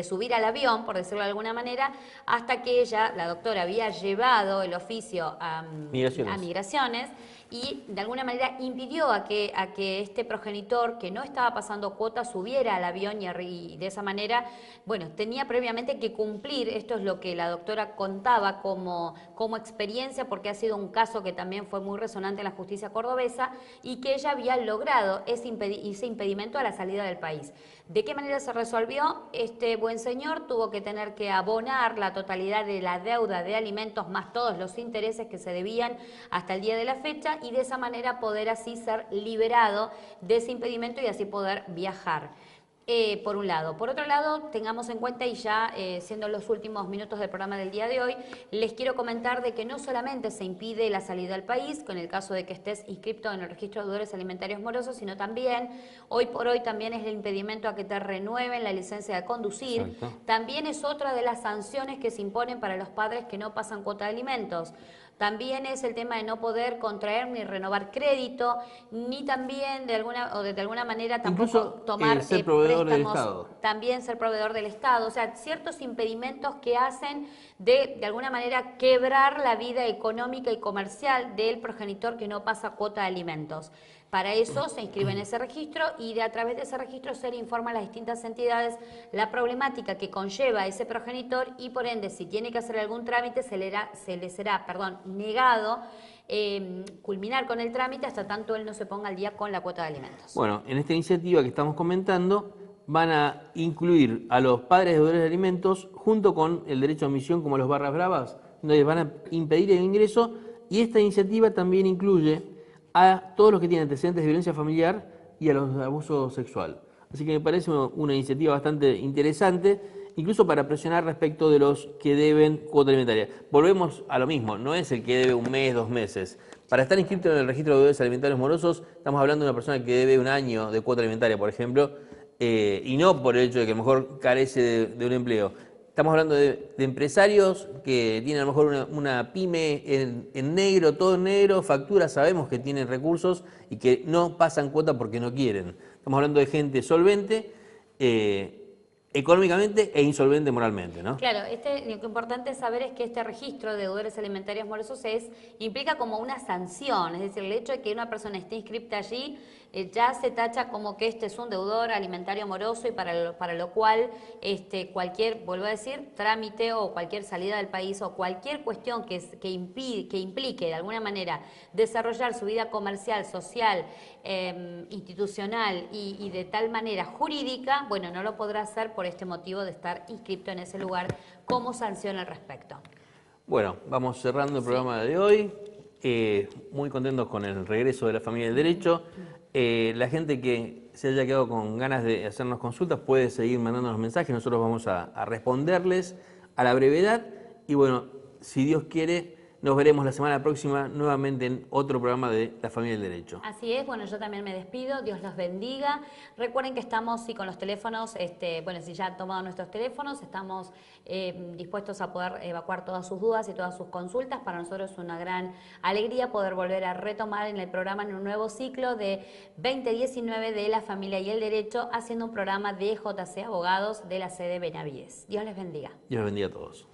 subir al avión, por decirlo de alguna manera, hasta que ella, la doctora, había llevado el oficio a Migraciones, y de alguna manera impidió a que este progenitor, que no estaba pasando cuota, subiera al avión, y de esa manera, bueno, tenía previamente que cumplir. Esto es lo que la doctora contaba como experiencia, porque ha sido un caso que también fue muy resonante en la justicia cordobesa, y que ella había logrado ese impedimento a la salida del país. ¿De qué manera se resolvió? Este buen señor tuvo que tener que abonar la totalidad de la deuda de alimentos más todos los intereses que se debían hasta el día de la fecha, y de esa manera poder así ser liberado de ese impedimento y así poder viajar. Por un lado. Por otro lado, tengamos en cuenta, y ya siendo los últimos minutos del programa del día de hoy, les quiero comentar de que no solamente se impide la salida al país, con el caso de que estés inscripto en el registro de deudores alimentarios morosos, sino también, hoy por hoy, también es el impedimento a que te renueven la licencia de conducir. Exacto. También es otra de las sanciones que se imponen para los padres que no pasan cuota de alimentos. También es el tema de no poder contraer ni renovar crédito, ni también de alguna manera tampoco incluso, tomar ser proveedor préstamos, del Estado. También ser proveedor del Estado. O sea, ciertos impedimentos que hacen de alguna manera quebrar la vida económica y comercial del progenitor que no pasa cuota de alimentos. Para eso se inscribe en ese registro, y a través de ese registro se le informa a las distintas entidades la problemática que conlleva ese progenitor, y por ende, si tiene que hacer algún trámite, se le será negado culminar con el trámite hasta tanto él no se ponga al día con la cuota de alimentos. Bueno, en esta iniciativa que estamos comentando, van a incluir a los padres de deudores de alimentos junto con el derecho a admisión como los barras bravas, donde van a impedir el ingreso, y esta iniciativa también incluye a todos los que tienen antecedentes de violencia familiar y a los de abuso sexual. Así que me parece una iniciativa bastante interesante, incluso para presionar respecto de los que deben cuota alimentaria. Volvemos a lo mismo, no es el que debe un mes, 2 meses. Para estar inscrito en el registro de deudores alimentarios morosos, estamos hablando de una persona que debe 1 año de cuota alimentaria, por ejemplo, y no por el hecho de que a lo mejor carece de un empleo. Estamos hablando de empresarios que tienen a lo mejor una pyme en negro, todo en negro, facturas, sabemos que tienen recursos y que no pasan cuota porque no quieren. Estamos hablando de gente solvente económicamente e insolvente moralmente, ¿no? Claro, lo importante saber es que este registro de deudores alimentarios morosos implica como una sanción, es decir, el hecho de que una persona esté inscripta allí ya se tacha como que este es un deudor alimentario moroso, y para lo cual cualquier, vuelvo a decir, trámite o cualquier salida del país o cualquier cuestión que implique de alguna manera desarrollar su vida comercial, social, institucional y de tal manera jurídica, bueno, no lo podrá hacer por este motivo de estar inscripto en ese lugar como sanción al respecto. Bueno, vamos cerrando el programa de hoy. Muy contentos con el regreso de la familia del derecho. La gente que se haya quedado con ganas de hacernos consultas puede seguir mandándonos mensajes, nosotros vamos a responderles a la brevedad, y bueno, si Dios quiere, nos veremos la semana próxima nuevamente en otro programa de La Familia del Derecho. Así es, bueno, yo también me despido, Dios los bendiga. Recuerden que estamos, sí, con los teléfonos, bueno, si ya han tomado nuestros teléfonos, estamos dispuestos a poder evacuar todas sus dudas y todas sus consultas. Para nosotros es una gran alegría poder volver a retomar en el programa en un nuevo ciclo de 2019 de La Familia y el Derecho, haciendo un programa de JC Abogados de la sede Benavides. Dios les bendiga. Dios les bendiga a todos.